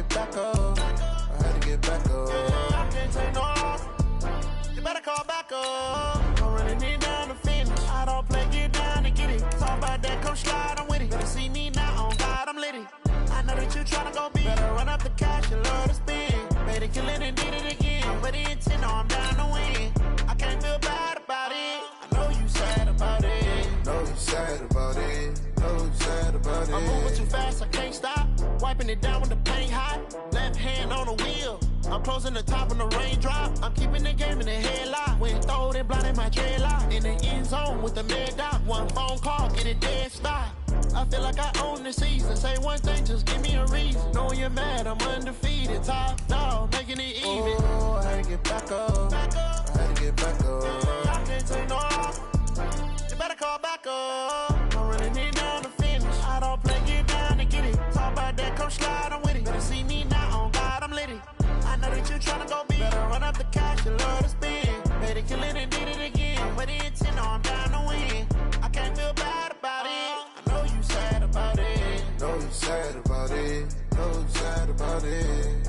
get back up. I had to get back up. I can't take no loss. You better call back up. I'm running it down the finish. I don't play, get down and get it. Talk about that, come slide, I'm with it. Better see me now, on God, I'm litty. I know that you tryna go big. Better run up the cash, you love to spend. Made a killing and did it again. But the intent, no, I'm down to win. I can't feel bad about it. I know you sad about it. Know you sad about it. Know you sad about it. I'm moving too fast, I can't stop. Wiping it down with the paint hot. Left hand on the wheel. I'm closing the top when the raindrop. I'm keeping the game in the headlock. When throwed and blinded my dreadlock. In the end zone with the mad dot. One phone call, get it dead stop. I feel like I own the season. Say one thing, just give me a reason. Knowing you're mad, I'm undefeated. Top dog, making it even. Oh, I had to get back up. I had to get back up. I can't take no loss. You better call back up. I'm running it down the finish. I don't play, get down and get it. Talk about that, come slide, I'm with it. Better see me now, on God, I'm litty. I know that you tryna go big. Better run up the cash, you love to spend. Made a killing and did it again. But the intent, no, I'm down to win. I can't feel bad about it. I know you sad about it. Know you sad about it. Know you sad about it.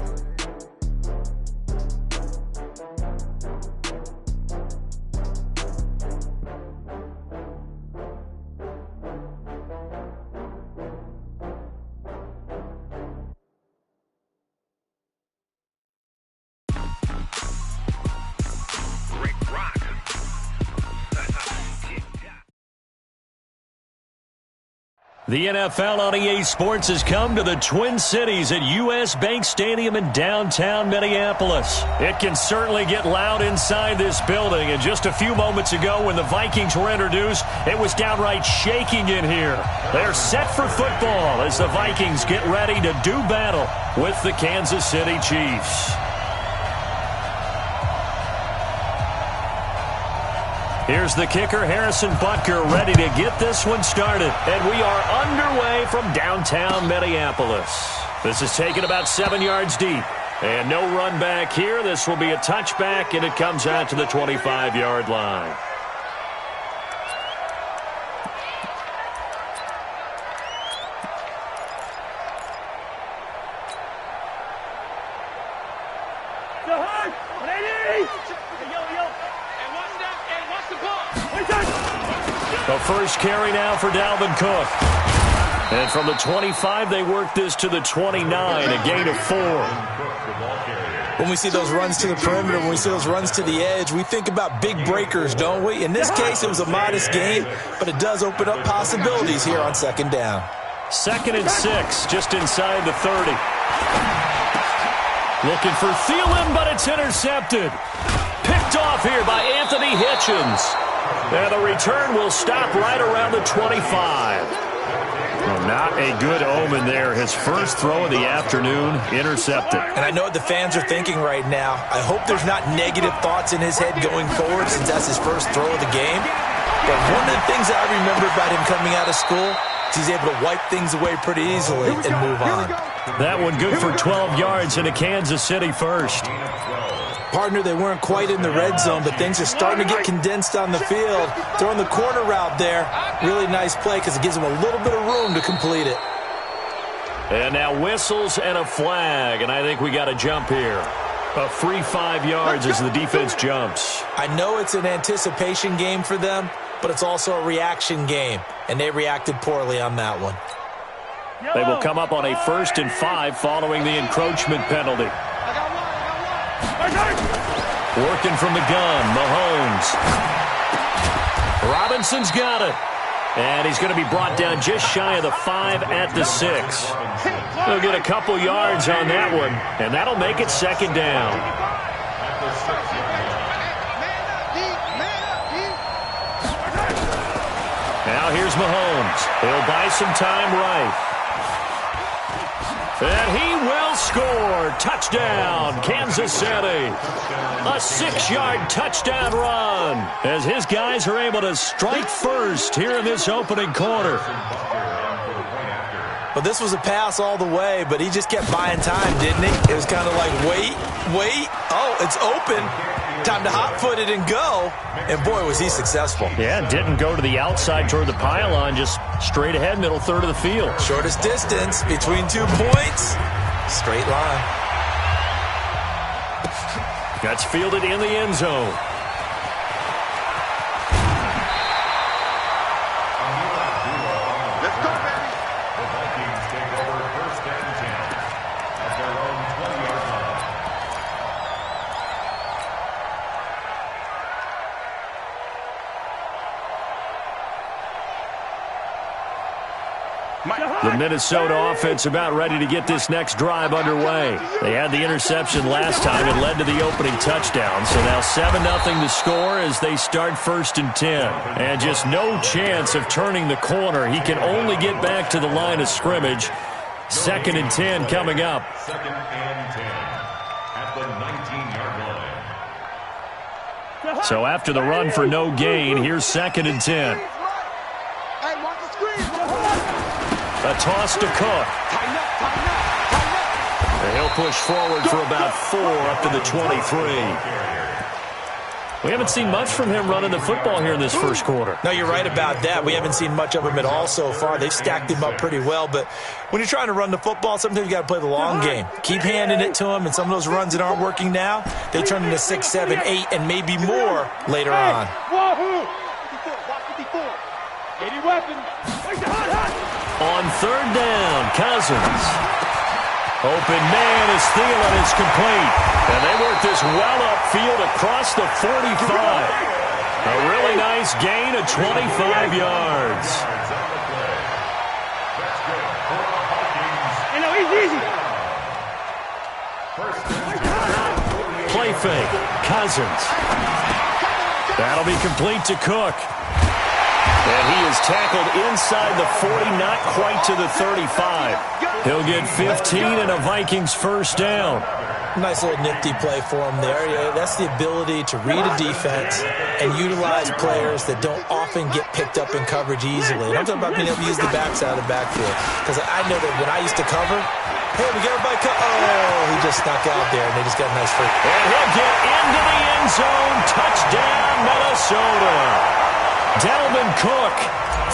The NFL on EA Sports has come to the Twin Cities at US Bank Stadium in downtown Minneapolis. It can certainly get loud inside this building, and just a few moments ago when the Vikings were introduced, it was downright shaking in here. They're set for football as the Vikings get ready to do battle with the Kansas City Chiefs. Here's the kicker, Harrison Butker, ready to get this one started. And we are underway from downtown Minneapolis. This is taken about 7 yards deep. And no run back here. This will be a touchback, and it comes out to the 25-yard line. The first carry now for Dalvin Cook. And from the 25, they work this to the 29, a gain of 4. When we see those runs to the perimeter, when we see those runs to the edge, we think about big breakers, don't we? In this case, it was a modest gain, but it does open up possibilities here on second down. 2nd and 6, just inside the 30. Looking for Thielen, but it's intercepted. Picked off here by Anthony Hitchens. And the return will stop right around the 25. Well, not a good omen there. His first throw of the afternoon intercepted. And I know what the fans are thinking right now. I hope there's not negative thoughts in his head going forward since that's his first throw of the game. But one of the things that I remember about him coming out of school is he's able to wipe things away pretty easily and move on. That one good for 12 yards into Kansas City first. Partner, they weren't quite in the red zone, but things are starting to get condensed on the field. Throwing the corner route there. Really nice play because it gives them a little bit of room to complete it. And now whistles and a flag, and I think we got a jump here. A free 5 yards as the defense jumps. I know it's an anticipation game for them, but it's also a reaction game, and they reacted poorly on that one. They will come up on a 1st and 5 following the encroachment penalty. Working from the gun, Mahomes. Robinson's got it. And he's going to be brought down just shy of the 5 at the 6. He'll get a couple yards on that one, and that'll make it 2nd down. Now here's Mahomes. He'll buy some time right. And he will score. Touchdown, Kansas City. A 6-yard touchdown run as his guys are able to strike first here in this opening quarter. Well, this was a pass all the way, but he just kept buying time, didn't he? It was kind of like, wait. Oh, it's open. Time to hot-foot it and go. And, boy, was he successful. Yeah, didn't go to the outside toward the pylon, just straight ahead, middle third of the field. Shortest distance between 2 points. straight line. That's fielded in the end zone. Let's go, baby. The Vikings take over first and 10 at their own 20-yard line. The Minnesota offense about ready to get this next drive underway. They had the interception last time and led to the opening touchdown. So now 7-0 to score as they start first and 10. And just no chance of turning the corner. He can only get back to the line of scrimmage. 2nd and 10 coming up. 2nd and 10 at the 19-yard line. So after the run for no gain, here's 2nd and 10. A toss to Cook. And he'll push forward for about 4 up to the 23. We haven't seen much from him running the football here in this first quarter. No, you're right about that. We haven't seen much of him at all so far. They've stacked him up pretty well, but when you're trying to run the football, sometimes you got to play the long game. Keep handing it to him, and some of those runs that aren't working now, they turn into 6, 7, 8, and maybe more later on. On 3rd down, Cousins. Open man is Thielen is complete. And they work this well upfield across the 45. A really nice gain of 25 yards. Play fake, Cousins. That'll be complete to Cook. And he is tackled inside the 40, not quite to the 35. He'll get 15 and a Vikings first down. Nice little nifty play for him there. Yeah, that's the ability to read a defense and utilize players that don't often get picked up in coverage easily. And I'm talking about being able to use the backside of the backfield. Because I know that when I used to cover, hey, we got everybody oh, he just snuck out there, and they just got a nice free. And he'll get into the end zone. Touchdown, Minnesota. Dalvin Cook,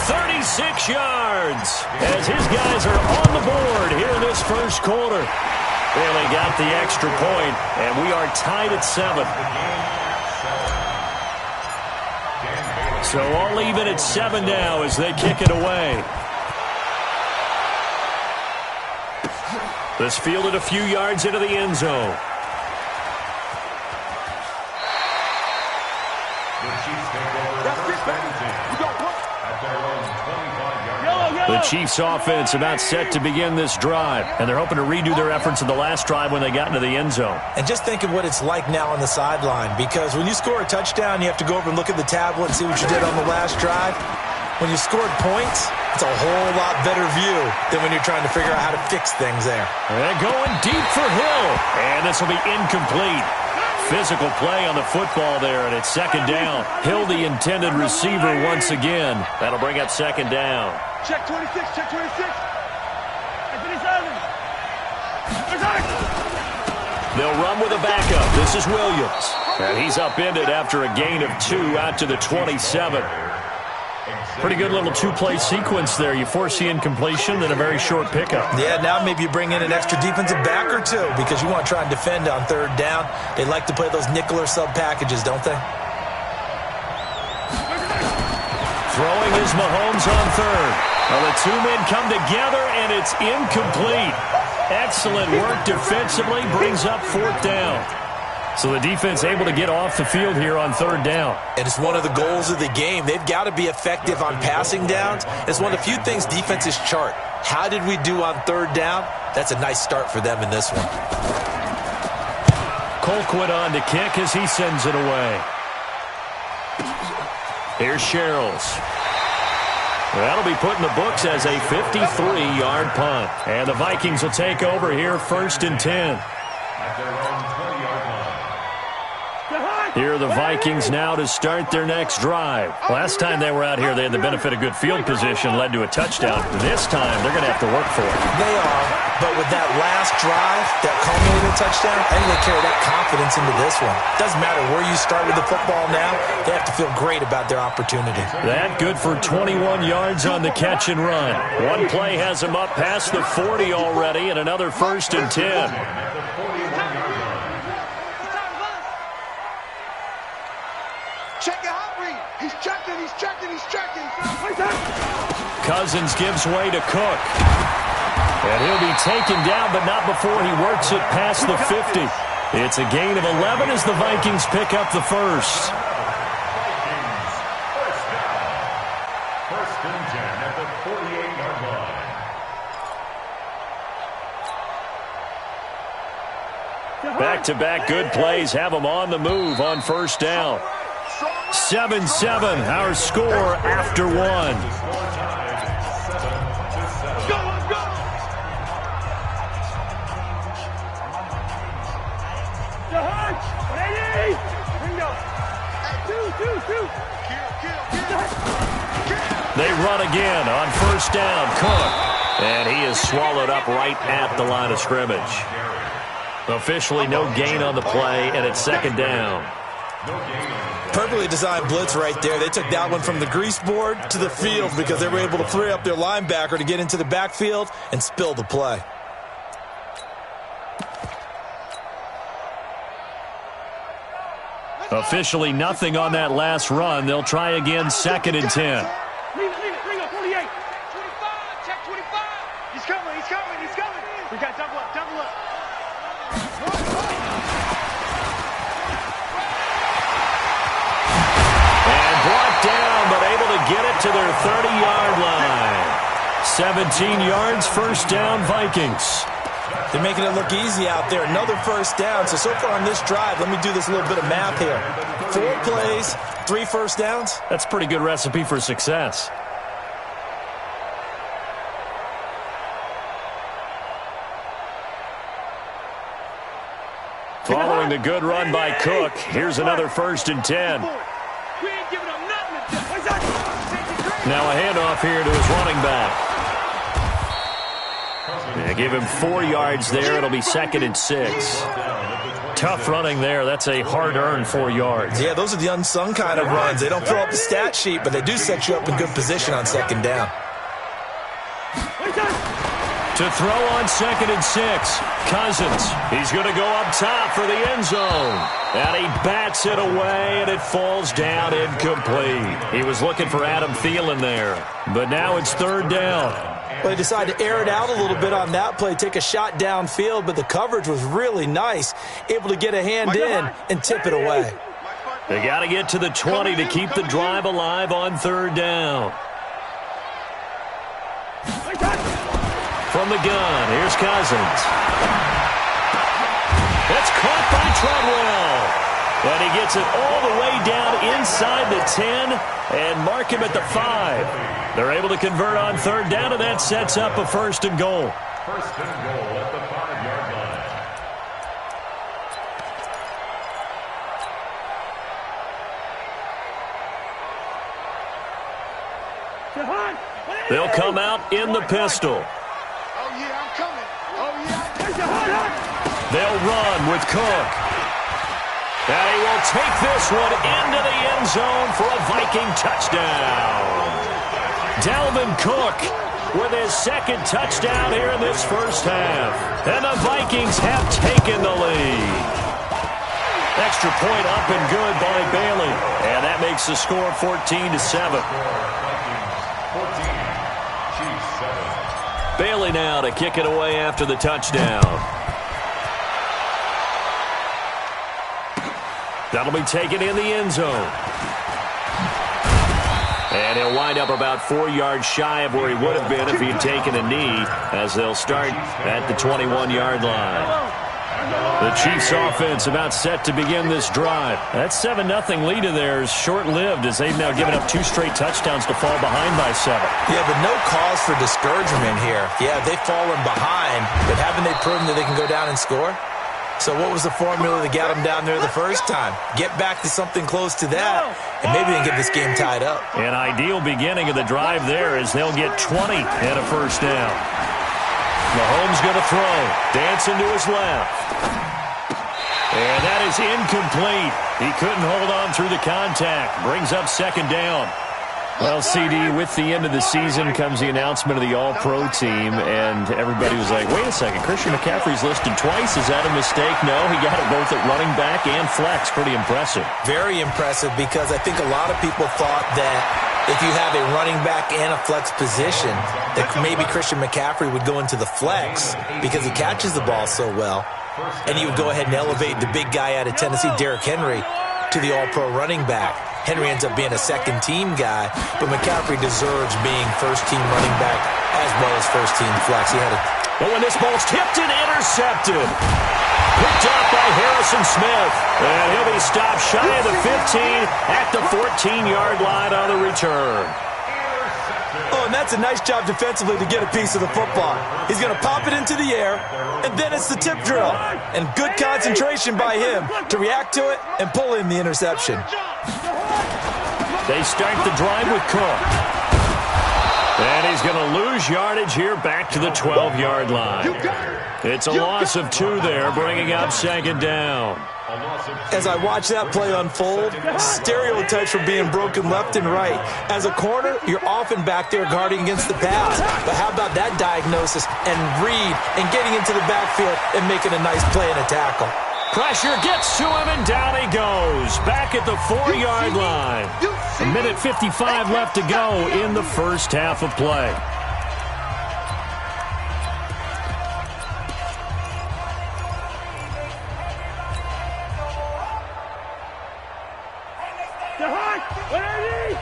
36 yards, as his guys are on the board here in this first quarter. Really got the extra point, and we are tied at 7. So all even at 7 now as they kick it away. This fielded a few yards into the end zone. The Chiefs offense about set to begin this drive, and they're hoping to redo their efforts in the last drive when they got into the end zone. And just think of what it's like now on the sideline, because when you score a touchdown, you have to go over and look at the tablet and see what you did on the last drive. When you scored points, it's a whole lot better view than when you're trying to figure out how to fix things there. And going deep for Hill, and this will be incomplete. Physical play on the football there, and it's 2nd down. Hill, the intended receiver once again. That'll bring up 2nd down. Check 26, check 26. They'll run with a backup. This is Williams. And he's upended after a gain of 2 out to the 27. Pretty good little 2-play sequence there. You force the incompletion, then a very short pickup. Yeah, now maybe you bring in an extra defensive back or two because you want to try and defend on 3rd down. They like to play those nickel or sub packages, don't they? Throwing is Mahomes on 3rd. Well, the two men come together, and it's incomplete. Excellent work defensively, brings up 4th down. So the defense able to get off the field here on 3rd down. And it's one of the goals of the game. They've got to be effective on passing downs. It's one of the few things defenses chart. How did we do on 3rd down? That's a nice start for them in this one. Colquitt on to kick as he sends it away. Here's Sherrills. That'll be put in the books as a 53-yard punt. And the Vikings will take over here 1st and 10. At their own 20-yard line. Here are the Vikings now to start their next drive. Last time they were out here, they had the benefit of good field position, led to a touchdown. This time, they're going to have to work for it. They are, but with that last drive, that culminating touchdown, I think they carry that confidence into this one. Doesn't matter where you start with the football now, they have to feel great about their opportunity. That good for 21 yards on the catch and run. One play has them up past the 40 already, and another 1st and 10. Cousins gives way to Cook. And he'll be taken down, but not before he works it past the 50. It's a gain of 11 as the Vikings pick up the first. First and 10 at the 48-yard line. Back-to-back good plays have them on the move on first down. 7-7, our score after one. They run again on first down. Cook. And he is swallowed up right at the line of scrimmage. Officially no gain on the play, and it's second down. Perfectly designed blitz right there. They took that one from the grease board to the field because they were able to free up their linebacker to get into the backfield and spill the play. Officially nothing on that last run. They'll try again, 2nd and 10. Leave it, 48. 25, check 25. He's coming. We got double up. And brought down, but able to get it to their 30-yard line. 17 yards, first down, Vikings. They're making it look easy out there. Another first down. So far on this drive, let me do this little bit of math here. 4 plays, 3 first downs. That's a pretty good recipe for success. Following the good run by Cook, here's another 1st and 10. Now a handoff here to his running back. They give him 4 yards there. It'll be 2nd and 6. Tough running there. That's a hard-earned 4 yards. Yeah, those are the unsung kind of runs. They don't fill up the stat sheet, but they do set you up in good position on 2nd down. To throw on 2nd and 6. Cousins. He's going to go up top for the end zone. And he bats it away, and it falls down incomplete. He was looking for Adam Thielen there. But now it's 3rd down. Well, they decided to air it out a little bit on that play, take a shot downfield, but the coverage was really nice, able to get a hand in and tip it away. They got to get to the 20 to keep the drive alive on 3rd down. From the gun, here's Cousins. It's caught by Treadwell. And he gets it all the way down inside the 10 and mark him at the 5. They're able to convert on 3rd down, and that sets up a 1st and goal. 1st and goal at the 5-yard line. They'll come out in the pistol. Oh, yeah, I'm coming. They'll run with Cook. And he will take this one into the end zone for a Viking touchdown. Dalvin Cook with his 2nd touchdown here in this first half. And the Vikings have taken the lead. Extra point up and good by Bailey. And that makes the score 14-7. Bailey now to kick it away after the touchdown. That'll be taken in the end zone. And he'll wind up about 4 yards shy of where he would have been if he had taken a knee, as they'll start at the 21-yard line. The Chiefs' offense about set to begin this drive. That 7-0 lead of theirs short-lived, as they've now given up 2 straight touchdowns to fall behind by 7. Yeah, but no cause for discouragement here. Yeah, they've fallen behind, but haven't they proven that they can go down and score? So what was the formula that got them down there the first time? Get back to something close to that, and maybe they can get this game tied up. An ideal beginning of the drive there as they'll get 20 and a first down. Mahomes going to throw. Dancing to his left. And that is incomplete. He couldn't hold on through the contact. Brings up second down. Well, CD, with the end of the season comes the announcement of the All-Pro team, and everybody was like, wait a second, Christian McCaffrey's listed twice. Is that a mistake? No, he got it both at running back and flex. Pretty impressive. Very impressive, because I think a lot of people thought that if you have a running back and a flex position, that maybe Christian McCaffrey would go into the flex because he catches the ball so well, and he would go ahead and elevate the big guy out of Tennessee, Derrick Henry, to the All-Pro running back. Henry ends up being a second-team guy, but McCaffrey deserves being first-team running back as well as first-team flex. He had a... But when this ball's tipped and intercepted, picked up by Harrison Smith, and he'll be stopped shy of the 15 at the 14-yard line on the return. Oh, and that's a nice job defensively to get a piece of the football. He's going to pop it into the air, and then it's the tip drill. And good concentration by him to react to it and pull in the interception. They start the drive with Cook. And he's going to lose yardage here back to the 12-yard line. It's a loss of 2 there, bringing up second down. As I watch that play unfold, stereotypes for being broken left and right. As a corner, you're often back there guarding against the pass. But how about that diagnosis and read and getting into the backfield and making a nice play and a tackle? Pressure gets to him, and down he goes. Back at the 4-yard line. 1:55 left to go in the first half of play.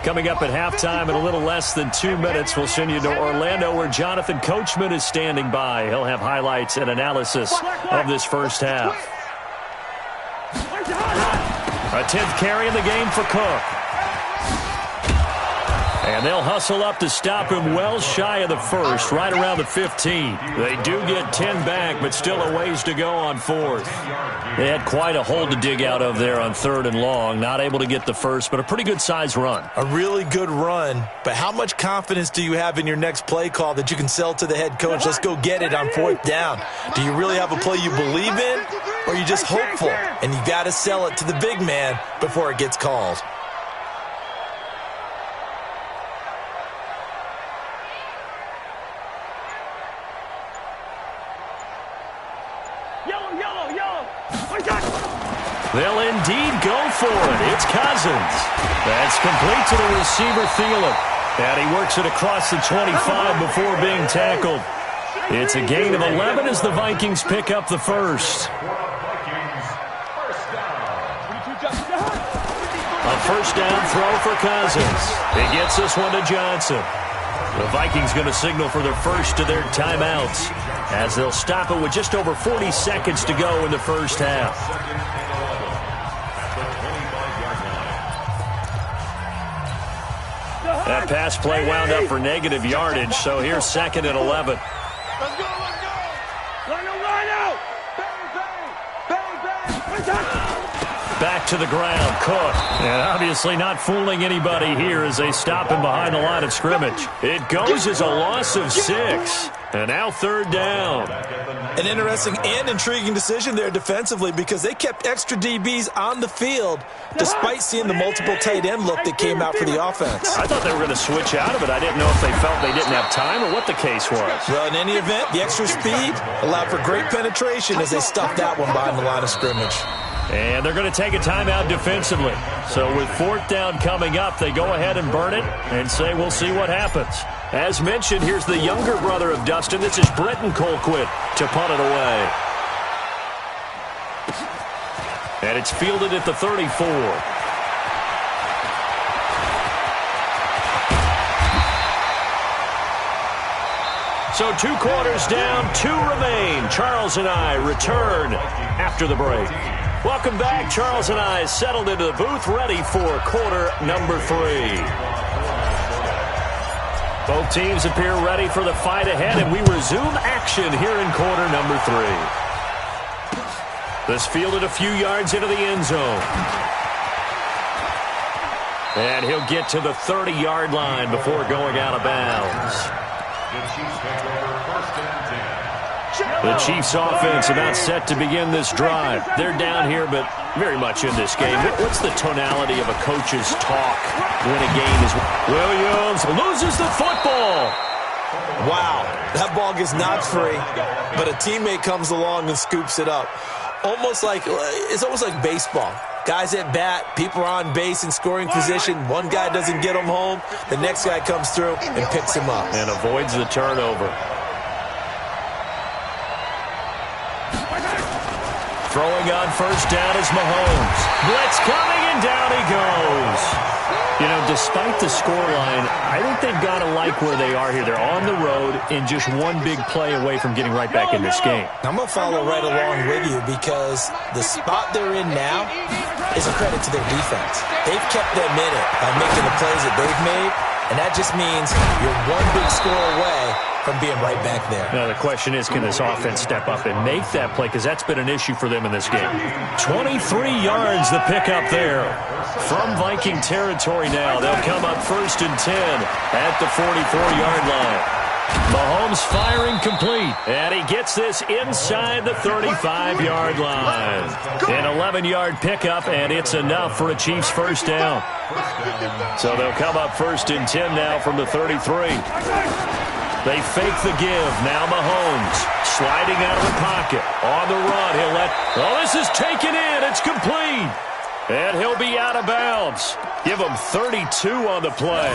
Coming up at halftime in a little less than 2 minutes, we'll send you to Orlando where Jonathan Coachman is standing by. He'll have highlights and analysis of this first half. A 10th carry in the game for Cook. And they'll hustle up to stop him well shy of the first, right around the 15. They do get 10 back, but still a ways to go on fourth. They had quite a hole to dig out of there on 3rd and long. Not able to get the first, but a pretty good-sized run. A really good run, but how much confidence do you have in your next play call that you can sell to the head coach? Let's go get it on 4th down. Do you really have a play you believe in, or are you just hopeful? And you got to sell it to the big man before it gets called. They'll indeed go for it. It's Cousins. That's complete to the receiver, Thielen. And he works it across the 25 before being tackled. It's a gain of 11 as the Vikings pick up the first. A first down throw for Cousins. He gets this one to Johnson. The Vikings going to signal for their first of their timeouts as they'll stop it with just over 40 seconds to go in the first half. That pass play wound up for negative yardage, so here's 2nd and 11. Let's go, let's go! Line out! Bang, bang! Back to the ground, Cook. And obviously not fooling anybody here as they stop him behind the line of scrimmage. It goes as a loss of 6. And now 3rd down. An interesting and intriguing decision there defensively because they kept extra DBs on the field despite seeing the multiple tight end look that came out for the offense. I thought they were going to switch out of it. I didn't know if they felt they didn't have time or what the case was. Well, in any event, the extra speed allowed for great penetration as they stuffed that one behind the line of scrimmage. And they're going to take a timeout defensively. So with 4th down coming up, they go ahead and burn it and say we'll see what happens. As mentioned, here's the younger brother of Dustin. This is Brenton Colquitt to punt it away. And it's fielded at the 34. So 2 quarters down, 2 remain. Charles and I return after the break. Welcome back. Charles and I settled into the booth, ready for quarter number 3. Both teams appear ready for the fight ahead, and we resume action here in quarter number 3. This fielded a few yards into the end zone. And he'll get to the 30-yard line before going out of bounds. The Chiefs take over first and 10. The Chiefs offense about set to begin this drive. They're down here, but very much in this game. What's the tonality of a coach's talk when a game is... Williams loses the football. Wow, that ball gets knocked free, but a teammate comes along and scoops it up. It's almost like baseball. Guys at bat, people are on base in scoring position. One guy doesn't get him home. The next guy comes through and picks him up. And avoids the turnover. Throwing on first down is Mahomes. Blitz coming, and down he goes. You know, despite the scoreline, I think they've got to like where they are here. They're on the road and just one big play away from getting right back in this game. I'm going to follow right along with you because the spot they're in now is a credit to their defense. They've kept them in it by making the plays that they've made, and that just means you're one big score away from being right back there. Now, the question is, can this offense step up and make that play? Because that's been an issue for them in this game. 23 yards the pickup there. From Viking territory now, they'll come up first and 10 at the 44-yard line. Mahomes firing complete, and he gets this inside the 35-yard line. An 11-yard pickup, and it's enough for a Chiefs first down. So they'll come up first and 10 now from the 33. They fake the give. Now Mahomes sliding out of the pocket. On the run, he'll let... Oh, this is taken in. It's complete. And he'll be out of bounds. Give him 32 on the play.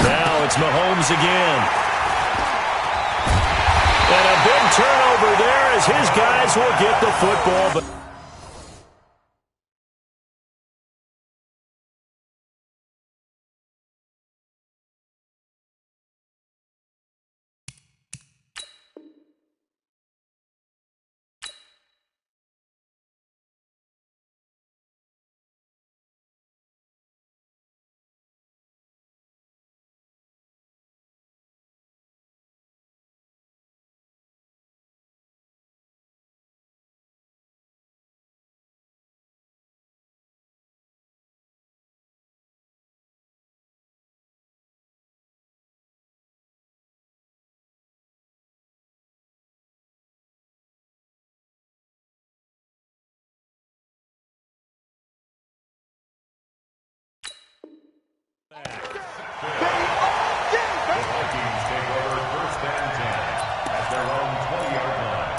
Now it's Mahomes again. And a big turnover there as his guys will get the football. But The Vikings take over first and 10 at their own 20-yard line.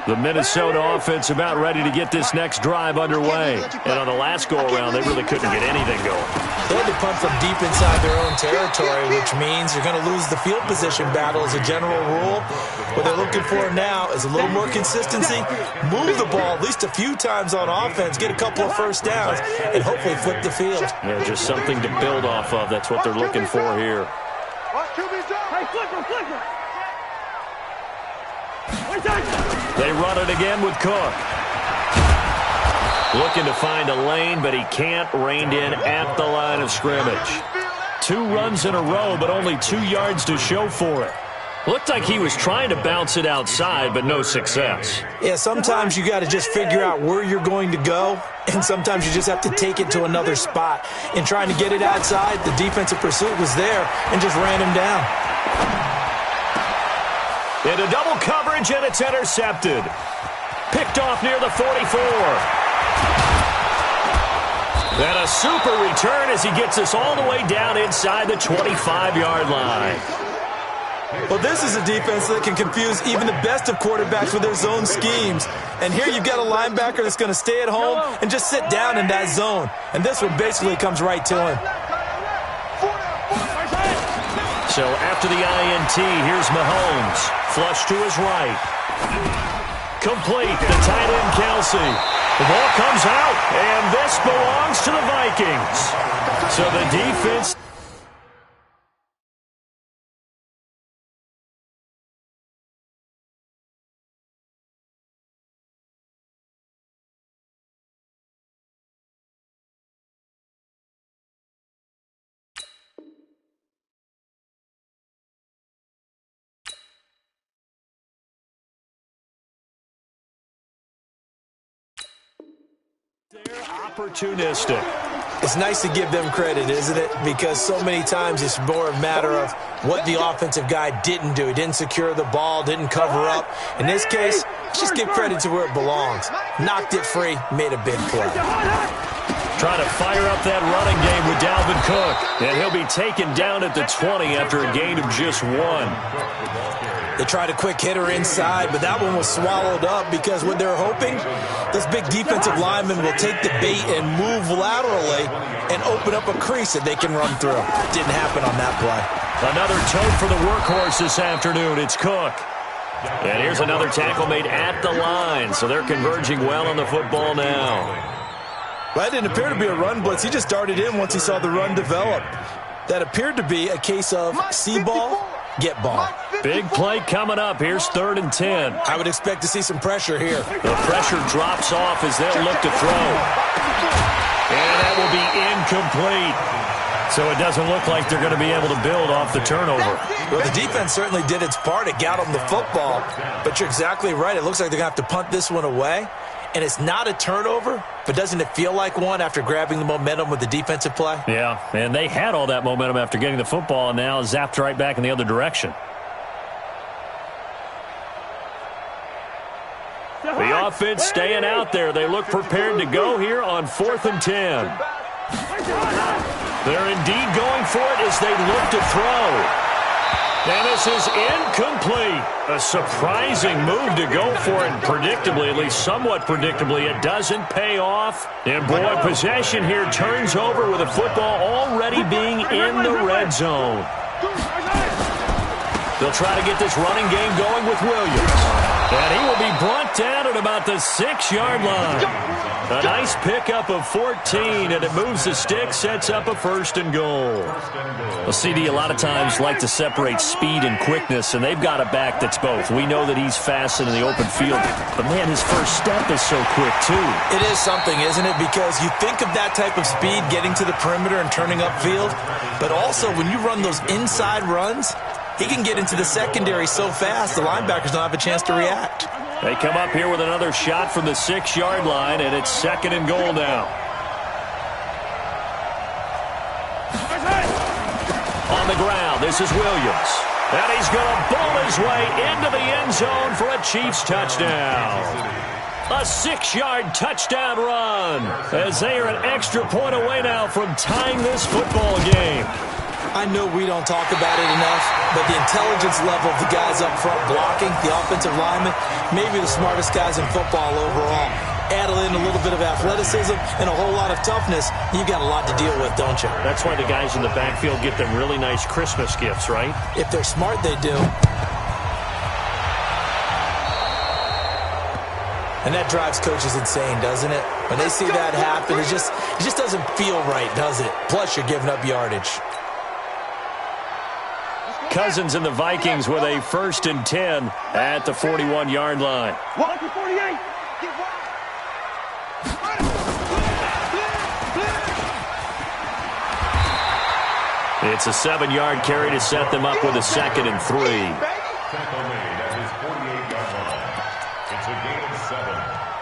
the Minnesota offense about ready to get this next drive underway. And on the last go-around, they really couldn't get anything going. They had to punt from deep inside their own territory, which means you're going to lose the field position battle as a general rule. What they're looking for now is a little more consistency, move the ball at least a few times on offense, get a couple of first downs, and hopefully flip the field. Yeah, just something to build off of. That's what they're looking for here. They run it again with Cook. Looking to find a lane, but he can't. Reined in at the line of scrimmage. 2 runs in a row, but only 2 yards to show for it. Looked like he was trying to bounce it outside, but no success. Yeah, sometimes you got to just figure out where you're going to go, and sometimes you just have to take it to another spot. In trying to get it outside, the defensive pursuit was there and just ran him down. Into double coverage, and it's intercepted. Picked off near the 44. And a super return as he gets us all the way down inside the 25-yard line. Well, this is a defense that can confuse even the best of quarterbacks with their zone schemes. And here you've got a linebacker that's going to stay at home and just sit down in that zone. And this one basically comes right to him. So after the INT, here's Mahomes. Flush to his right. Complete. The tight end, Kelsey. The ball comes out, and this belongs to the Vikings. So the defense... Opportunistic. It's nice to give them credit, isn't it? Because so many times it's more a matter of what the offensive guy didn't do. He didn't secure the ball, didn't cover up. In this case, let's just give credit to where it belongs. Knocked it free, made a big play. Trying to fire up that running game with Dalvin Cook. And he'll be taken down at the 20 after a gain of just 1. They tried a quick hitter inside, but that one was swallowed up because what they're hoping, this big defensive lineman will take the bait and move laterally and open up a crease that they can run through. Didn't happen on that play. Another tote for the workhorse this afternoon. It's Cook. And here's another tackle made at the line, so they're converging well on the football now. Well, that didn't appear to be a run blitz. He just darted in once he saw the run develop. That appeared to be a case of see ball, get ball. Big play coming up. Here's 3rd and 10. I would expect to see some pressure here. The pressure drops off as they'll look to throw. And that will be incomplete. So it doesn't look like they're going to be able to build off the turnover. Well, the defense certainly did its part. It got them the football. But you're exactly right. It looks like they're going to have to punt this one away. And it's not a turnover, but doesn't it feel like one after grabbing the momentum with the defensive play? Yeah, and they had all that momentum after getting the football, and now zapped right back in the other direction. The offense staying out there. They look prepared to go here on 4th and 10. They're indeed going for it as they look to throw. And this is incomplete. A surprising move to go for it. Predictably, at least somewhat predictably, it doesn't pay off. And boy, possession here turns over with the football already being in the red zone. They'll try to get this running game going with Williams. And he will be brought down at about the 6-yard line. A nice pickup of 14, and it moves the stick, sets up a 1st and goal. Well, CD a lot of times like to separate speed and quickness, and they've got a back that's both. We know that he's fast and in the open field, but man, his first step is so quick too. It is something, isn't it? Because you think of that type of speed getting to the perimeter and turning upfield, but also when you run those inside runs, he can get into the secondary so fast the linebackers don't have a chance to react. They come up here with another shot from the 6-yard line, and it's 2nd and goal now. On the ground, this is Williams. And he's going to bowl his way into the end zone for a Chiefs touchdown. A 6-yard touchdown run, as they are an extra point away now from tying this football game. I know we don't talk about it enough, but the intelligence level of the guys up front blocking, the offensive linemen, maybe the smartest guys in football overall. Add in a little bit of athleticism and a whole lot of toughness, you've got a lot to deal with, don't you? That's why the guys in the backfield get them really nice Christmas gifts, right? If they're smart, they do. And that drives coaches insane, doesn't it? When they see that happen, it just doesn't feel right, does it? Plus, you're giving up yardage. Cousins and the Vikings with a 1st and 10 at the 41-yard line. 48. It's a 7-yard carry to set them up with a 2nd and 3. Tackle made at his 48-yard line. It's a gain of 7.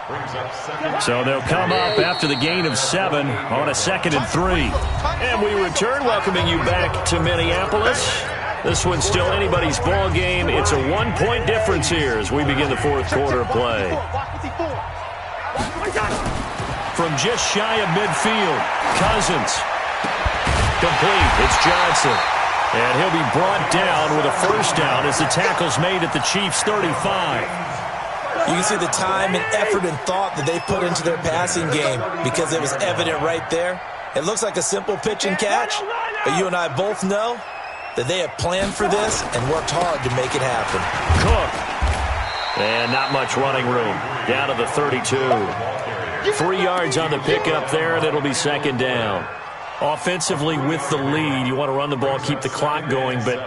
Brings up 2nd. So they'll come up after the gain of 7 on a 2nd and 3. And we return, welcoming you back to Minneapolis. This one's still anybody's ball game. It's a 1-point difference here as we begin the 4th quarter of play. From just shy of midfield, Cousins. Complete. It's Johnson. And he'll be brought down with a 1st down as the tackle's made at the Chiefs' 35. You can see the time and effort and thought that they put into their passing game because it was evident right there. It looks like a simple pitch and catch, but you and I both know that they have planned for this and worked hard to make it happen. Cook. And not much running room. Down to the 32. 3 yards on the pickup there, and it'll be 2nd down. Offensively with the lead, you want to run the ball, keep the clock going, but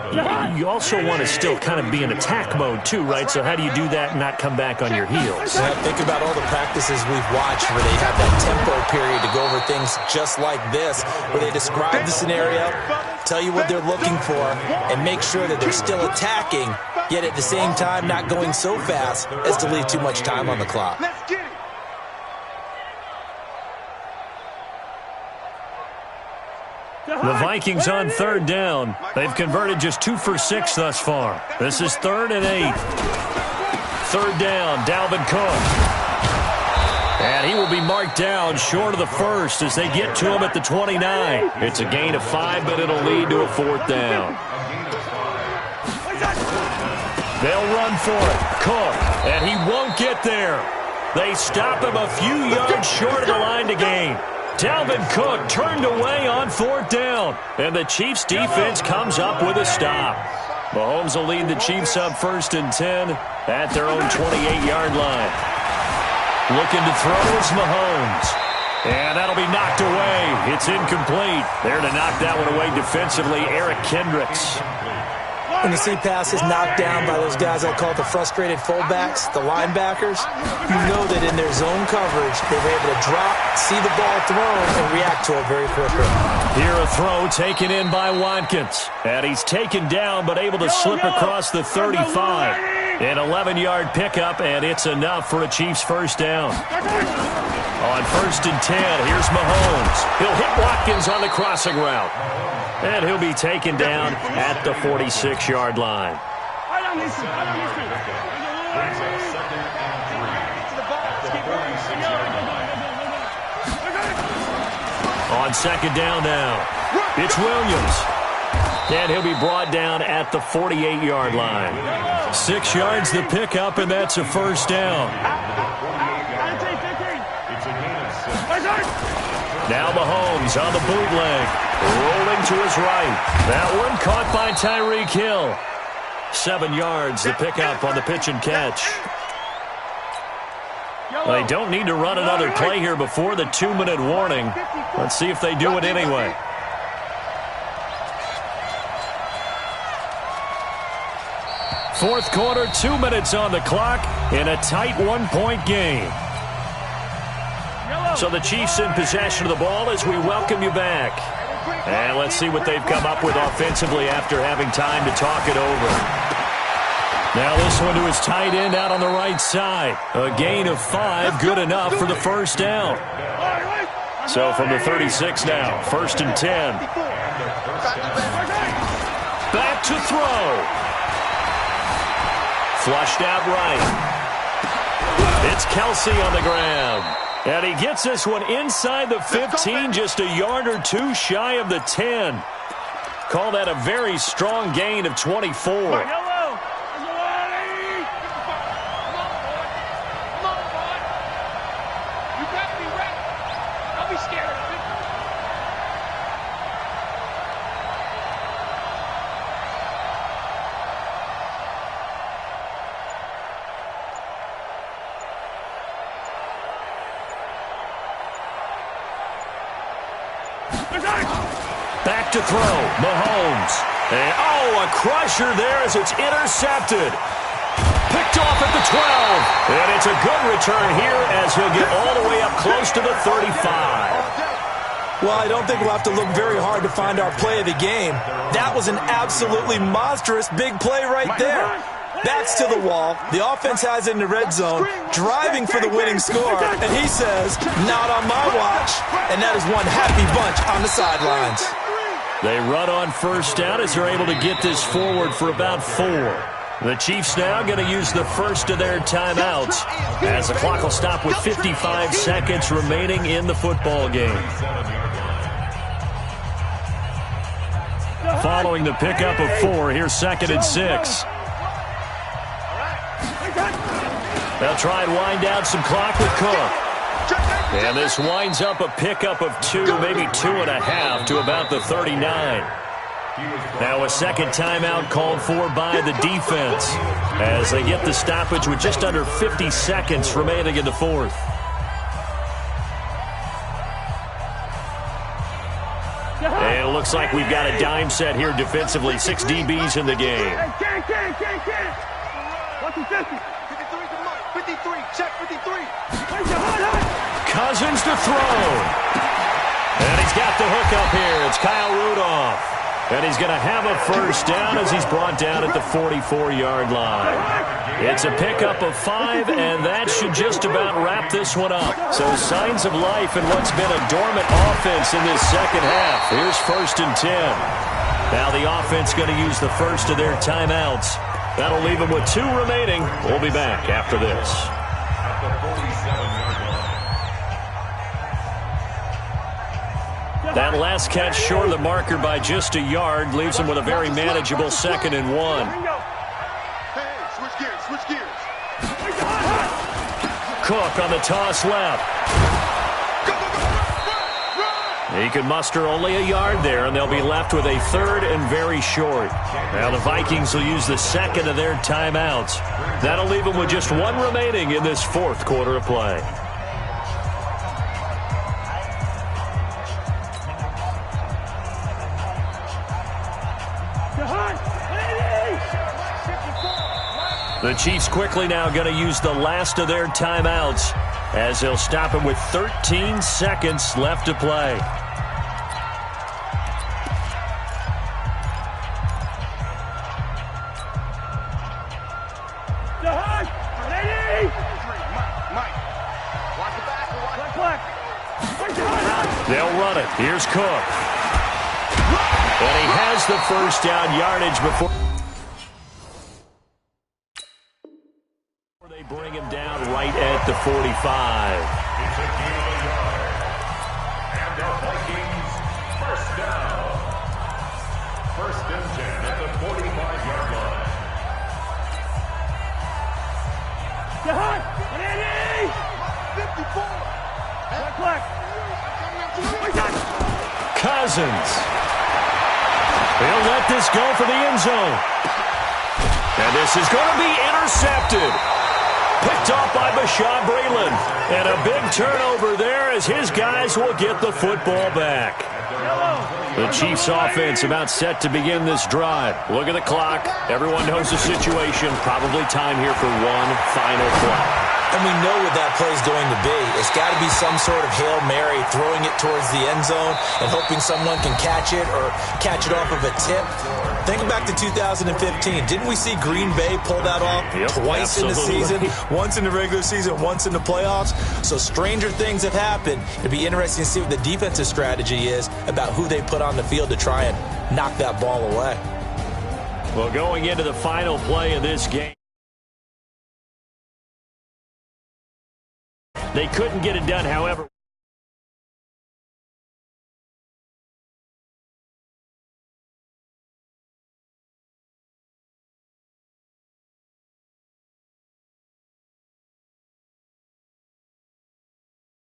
you also want to still kind of be in attack mode too, right? So how do you do that and not come back on your heels? Yeah, think about all the practices we've watched where they have that tempo period to go over things just like this, where they describe the scenario, tell you what they're looking for, and make sure that they're still attacking, yet at the same time not going so fast as to leave too much time on the clock. Let's get it. The Vikings on third down. They've converted just 2 for 6 thus far. This is 3rd and 8. Third down, Dalvin Cook. And he will be marked down short of the first as they get to him at the 29. It's a gain of 5, but it'll lead to a 4th down. They'll run for it. Cook, and he won't get there. They stop him a few yards short of the line to gain. Dalvin Cook turned away on 4th down, and the Chiefs' defense comes up with a stop. Mahomes will lead the Chiefs up 1st and 10 at their own 28-yard line. Looking to throw is Mahomes. And that'll be knocked away. It's incomplete. There to knock that one away defensively, Eric Kendricks. When you see passes knocked down by those guys I'll call the frustrated fullbacks, the linebackers, you know that in their zone coverage, they were able to drop, see the ball thrown, and react to it very quickly. Here a throw taken in by Watkins. And he's taken down but able to slip across the 35. An 11-yard pickup, and it's enough for a Chiefs first down. On 1st and 10, here's Mahomes. He'll hit Watkins on the crossing route. And he'll be taken down at the 46-yard line. On 2nd down now, it's Williams. And he'll be brought down at the 48-yard line. 6 yards the pickup, and that's a first down. Now Mahomes on the bootleg. Rolling to his right. That one caught by Tyreek Hill. 7 yards the pickup on the pitch and catch. They don't need to run another play here before the 2-minute warning. Let's see if they do it anyway. Fourth quarter, 2 minutes on the clock in a tight 1-point game. So the Chiefs in possession of the ball as we welcome you back. And let's see what they've come up with offensively after having time to talk it over. Now this one to his tight end out on the right side. A gain of 5, good enough for the first down. So from the 36 now, 1st and 10. Back to throw. Flushed out right. It's Kelsey on the ground. And he gets this one inside the 15, just a yard or 2 shy of the 10. Call that a very strong gain of 24. Back to throw, Mahomes. And, a crusher there as it's intercepted. Picked off at the 12. And it's a good return here as he'll get all the way up close to the 35. Well, I don't think we'll have to look very hard to find our play of the game. That was an absolutely monstrous big play right there. Backs to the wall. The offense has it in the red zone, driving for the winning score. And he says, not on my watch. And that is one happy bunch on the sidelines. They run on first down as they're able to get this forward for about 4. The Chiefs now going to use the first of their timeouts as the clock will stop with 55 seconds remaining in the football game. Following the pickup of 4, here's 2nd and 6. They'll try and wind down some clock with Cook. And this winds up a pickup of 2, maybe 2.5 to about the 39. Now a second timeout called for by the defense as they get the stoppage with just under 50 seconds remaining in the fourth. And it looks like we've got a dime set here defensively. 6 DBs in the game. Cousins to throw. And he's got the hook up here. It's Kyle Rudolph. And he's going to have a first down as he's brought down at the 44-yard line. It's a pickup of 5, and that should just about wrap this one up. So signs of life in what's been a dormant offense in this second half. Here's 1st and 10. Now the offense going to use the first of their timeouts. That'll leave them with 2 remaining. We'll be back after this. At the 47-yard line. That last catch short of the marker by just a yard leaves him with a very manageable 2nd and 1. Hey, switch gears, switch gears. Cook on the toss left. He could muster only a yard there, and they'll be left with a 3rd and very short. Now the Vikings will use the 2nd of their timeouts. That'll leave them with just 1 remaining in this 4th quarter of play. The Chiefs quickly now going to use the last of their timeouts as they'll stop him with 13 seconds left to play. They'll run it. Here's Cook. And he has the first down yardage before they bring him down right at the 45. It's a gain of a yard. And the Vikings first down. 1st and 10 at the 45-yard line. Cousins. He'll let this go for the end zone. And this is going to be intercepted. Picked off by Bashaud Breeland. And a big turnover there as his guys will get the football back. The Chiefs offense about set to begin this drive. Look at the clock. Everyone knows the situation. Probably time here for one final play. And we know what that play is going to be. It's got to be some sort of Hail Mary, throwing it towards the end zone and hoping someone can catch it or catch it off of a tip. Think back to 2015. Didn't we see Green Bay pull that off twice in the season? Once in the regular season, once in the playoffs. So stranger things have happened. It'd be interesting to see what the defensive strategy is about who they put on the field to try and knock that ball away. Well, going into the final play of this game, they couldn't get it done, however.